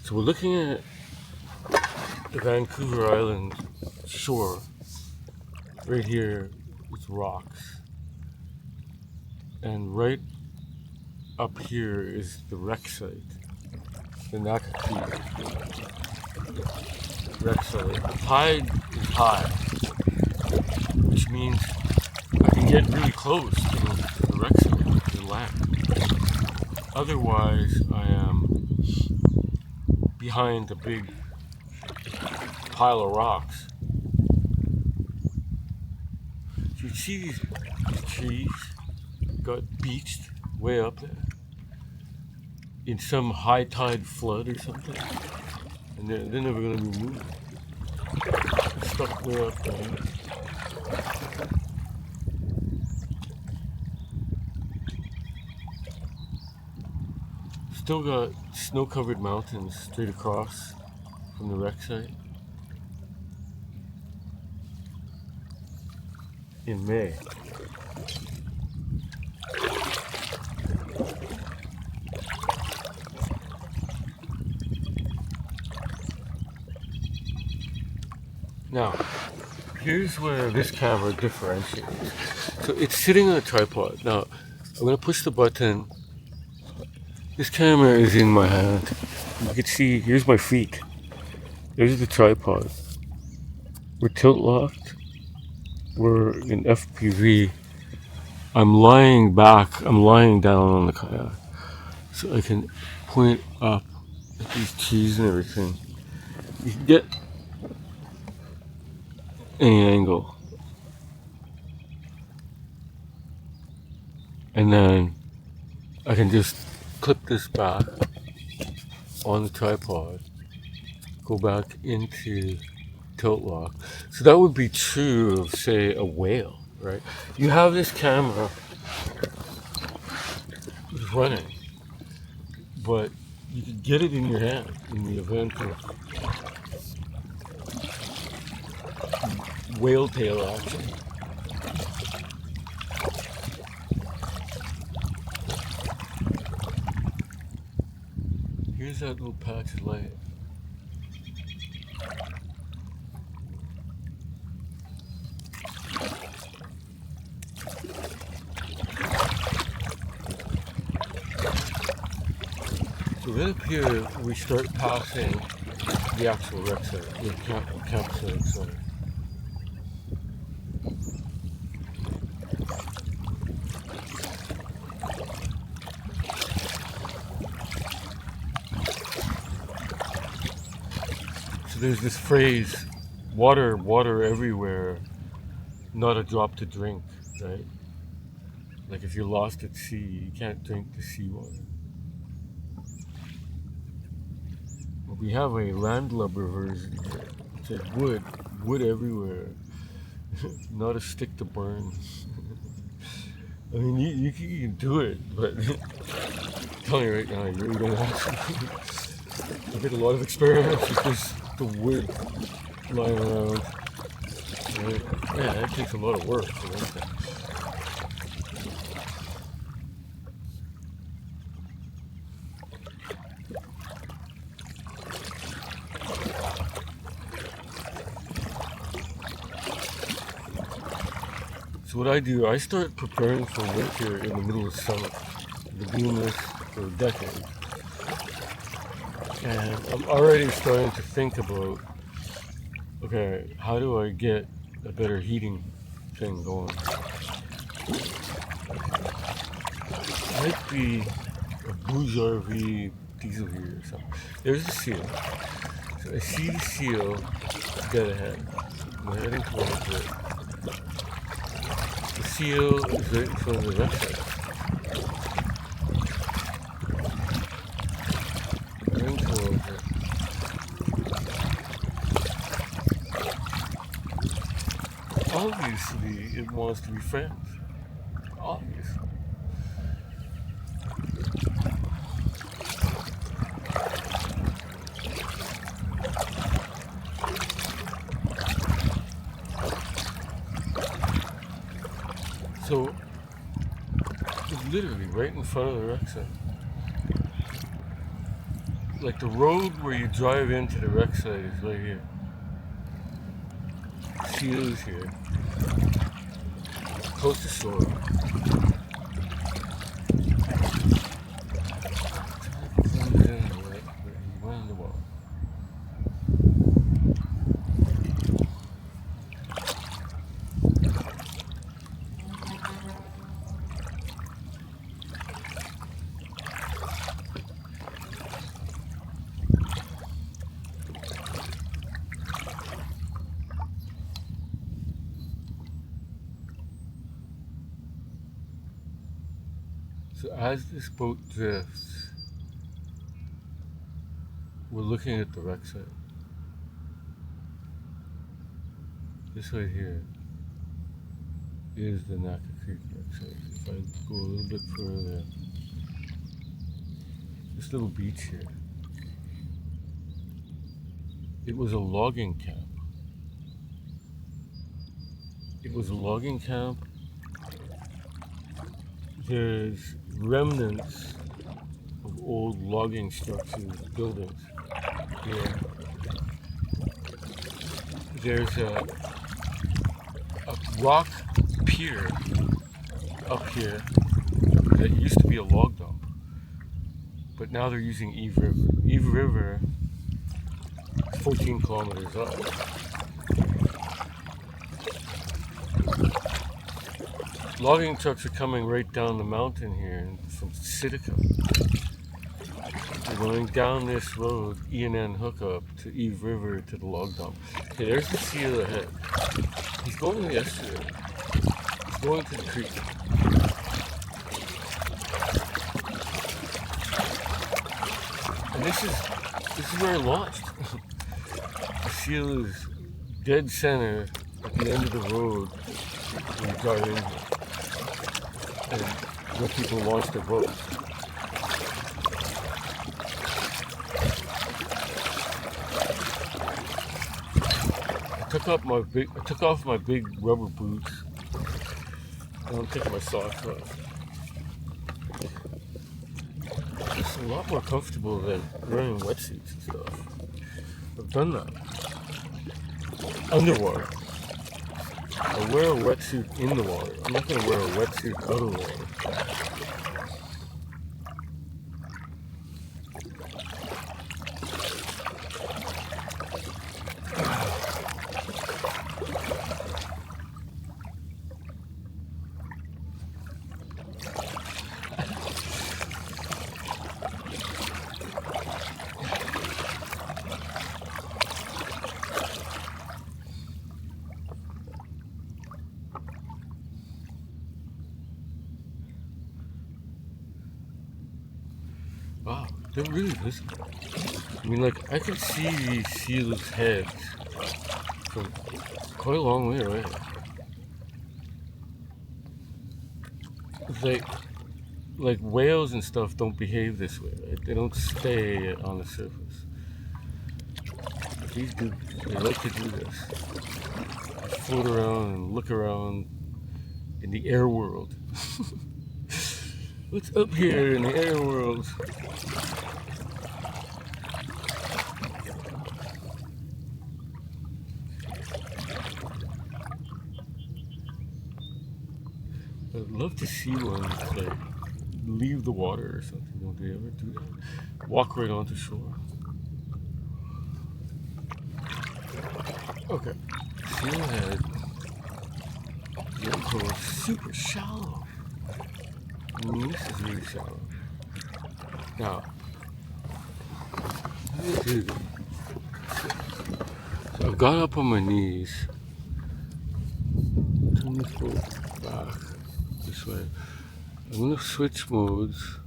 So we're looking at the Vancouver Island shore. Right here with rocks. And right up here is the wreck site, the Naka Creek wreck site. The tide is high, which means I can get really close to the wreck site, to the land. Otherwise, I am behind a big pile of rocks. So you see these trees got beached way up there in some high tide flood or something, and they're never going to be moved. They're stuck way up there. Still got snow-covered mountains straight across from the wreck site. In May. Now, here's where this camera differentiates. So it's sitting on a tripod. Now, I'm going to push the button. This camera is in my hand. You can see, here's my feet. There's the tripod. We're tilt locked. We're in FPV. I'm lying back. I'm lying down on the kayak. So I can point up at these trees and everything. You can get any angle. And then I can just clip this back on the tripod, go back into tilt lock. So that would be true of, say, a whale, right? You have this camera running, but you can get it in your hand in the event of whale tail action. Here's that little patch of light. So right up here, we start passing the actual wreck site, the campsite. Sorry. So there's this phrase, water everywhere, not a drop to drink, right? Like if you're lost at sea, you can't drink the seawater. Well, we have a landlubber version here. It says wood everywhere, not a stick to burn. I mean, you can do it, but I'm telling you right now, you really don't want to. I did a lot of experiments with this, the wood lying around. Right? Yeah, that takes a lot of work for one thing. So what I do, I start preparing for winter in the middle of summer. I've been doing this for decades. And I'm already starting to think about, okay, how do I get a better heating thing going? Might be a Bouge RV diesel heater or something. There's the seal. So I see the seal dead ahead. I'm heading towards it. The seal is right in front of the wreck site. Heading towards it. Obviously, it wants to be friends. Obviously. So, it's literally right in front of the wreck site. like the road where you drive into the wreck site is right here. Sea is here, close to shore. So as this boat drifts, we're looking at the wreck site. This right here is the Naka Creek wreck site. If I go a little bit further, this little beach here, it was a logging camp. It was a logging camp. There's remnants of old logging structures, buildings here. There's a rock pier up here that used to be a log dump, but now they're using Eve River. Eve River is 14 kilometers up. Logging trucks are coming right down the mountain here from Sitka. They're going down this road, E&N hookup to Eve River to the log dump. Okay, there's the seal ahead. He's going to the estuary. He's going to the creek. And this is where I launched. The seal is dead center at the end of the road when you drive in here. And where people launch their boats. I took off my big rubber boots. And I'm taking my socks off. It's a lot more comfortable than wearing wetsuits and stuff. I've done that. Underwater. I wear a wetsuit in the water. I'm not going to wear a wetsuit out of the water. Wow, they're really visible. I mean, like, I could see these seals' heads from quite a long way away. It's like whales and stuff don't behave this way, right? They don't stay on the surface. But these do. They like to do this. They float around and look around in the air world. What's up here in the air world? I'd love to see one like leave the water or something. Don't they ever do that? Walk right onto shore. Okay. Seal head. The is super shallow. This is really shallow. Now, so I've got up on my knees. Turn this boat back this way. I'm going to switch modes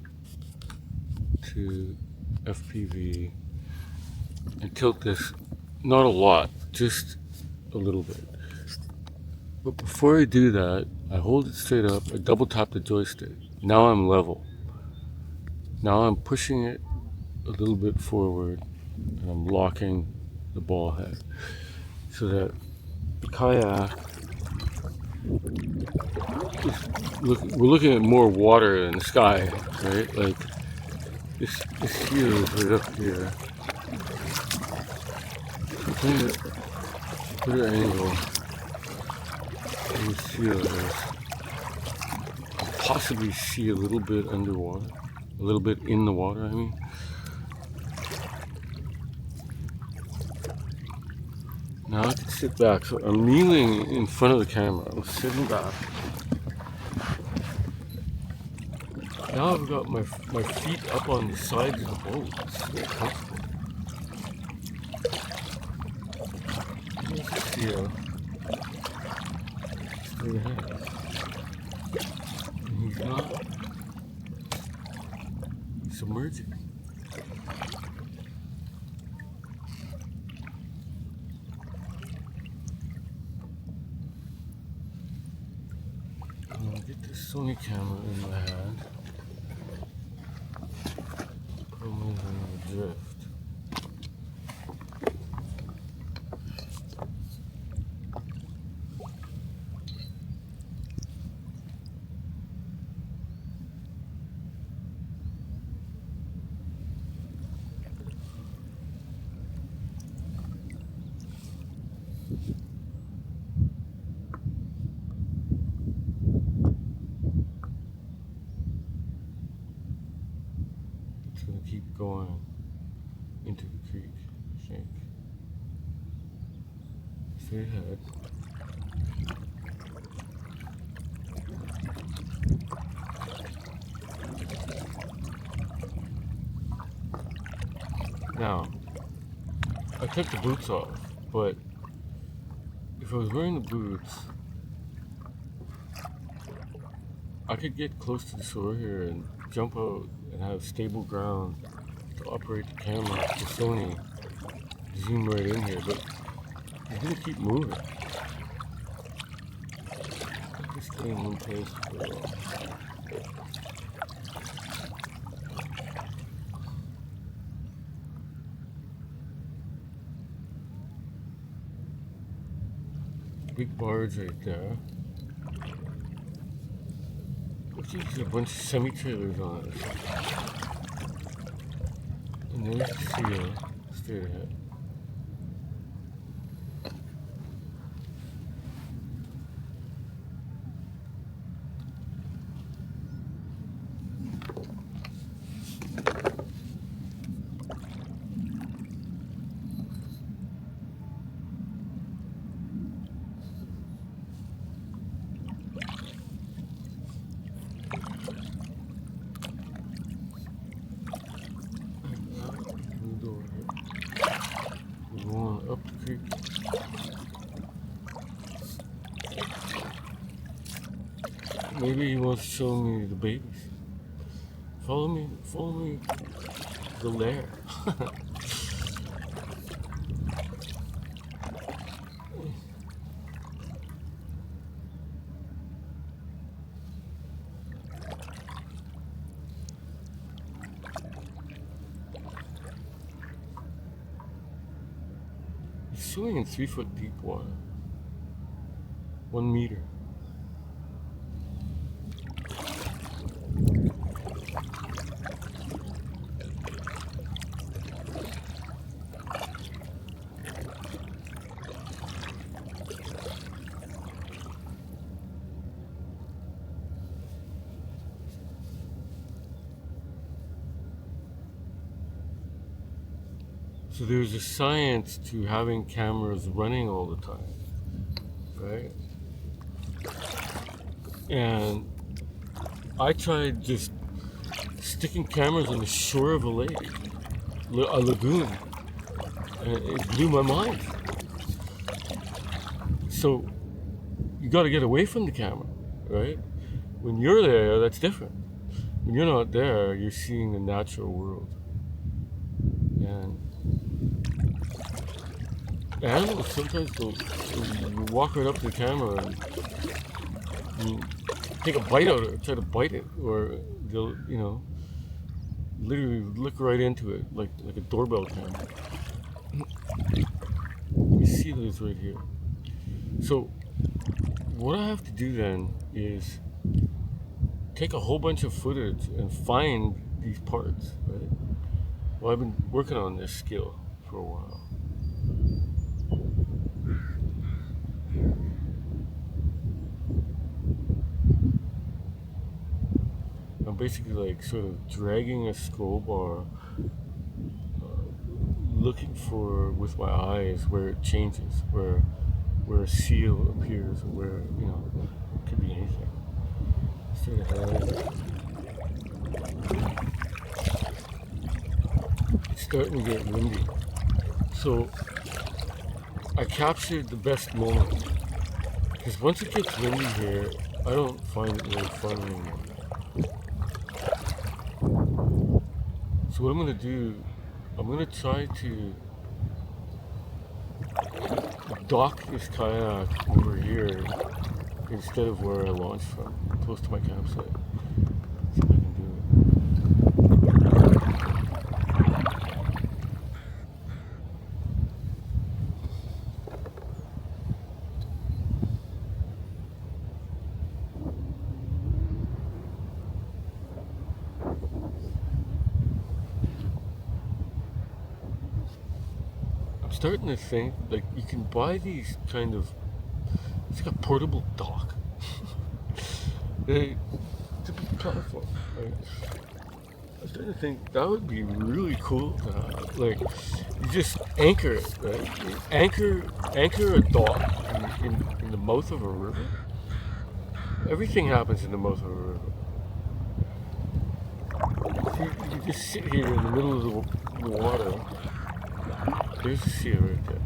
to FPV and tilt this, not a lot, just a little bit. But before I do that, I hold it straight up, I double tap the joystick. Now I'm level. Now I'm pushing it a little bit forward and I'm locking the ball head so that the kayak we're looking at more water than sky, right? Like this seal is right up here. Put an angle. You see possibly see a little bit underwater, a little bit in the water, I mean. Now I can sit back. So I'm kneeling in front of the camera. I'm sitting back. Now I've got my feet up on the sides of the boat. It's very comfortable. There's the seal. Straight ahead. And he's not submerging. I'm gonna get this Sony camera in my hand. Put him in the drift. It's going to keep going into the creek, I think. Straight ahead. Now, I took the boots off, but if I was wearing the boots, I could get close to the shore here and jump out and have stable ground to operate the camera, the Sony, zoom right in here, but it's gonna keep moving. I just stay in one place for a while. Big barge right there. Looks like there's a bunch of semi-trailers on it. And there's the seal straight ahead. Going up the creek. Maybe he wants to show me the babies. Follow me to the lair. He's swimming in 3 foot deep water. 1 meter. So there's a science to having cameras running all the time, right? And I tried just sticking cameras on the shore of a lake, a lagoon, and it blew my mind. So you got to get away from the camera, right? When you're there, that's different. When you're not there, you're seeing the natural world. And animals sometimes you walk right up to the camera and you take a bite out of it, try to bite it, or they'll, literally look right into it like a doorbell camera. You see those right here. So what I have to do then is take a whole bunch of footage and find these parts, right? Well, I've been working on this skill for a while. I'm basically like sort of dragging a scroll bar, looking for with my eyes where it changes, where a seal appears, or where, you know, it could be anything. Straight ahead. It's starting to get windy. So I captured the best moment. Because once it gets windy here, I don't find it really fun anymore. So what I'm going to do, I'm going to try to dock this kayak over here instead of where I launched from, close to my campsite. See if I can do I'm starting to think like you can buy these kind of, it's like a portable dock. It's a big platform, right? I'm starting to think that would be really cool to have. Like, you just anchor it, right? You anchor a dock in the mouth of a river. Everything happens in the mouth of a river. You just sit here in the middle of the water. There's a seal right there.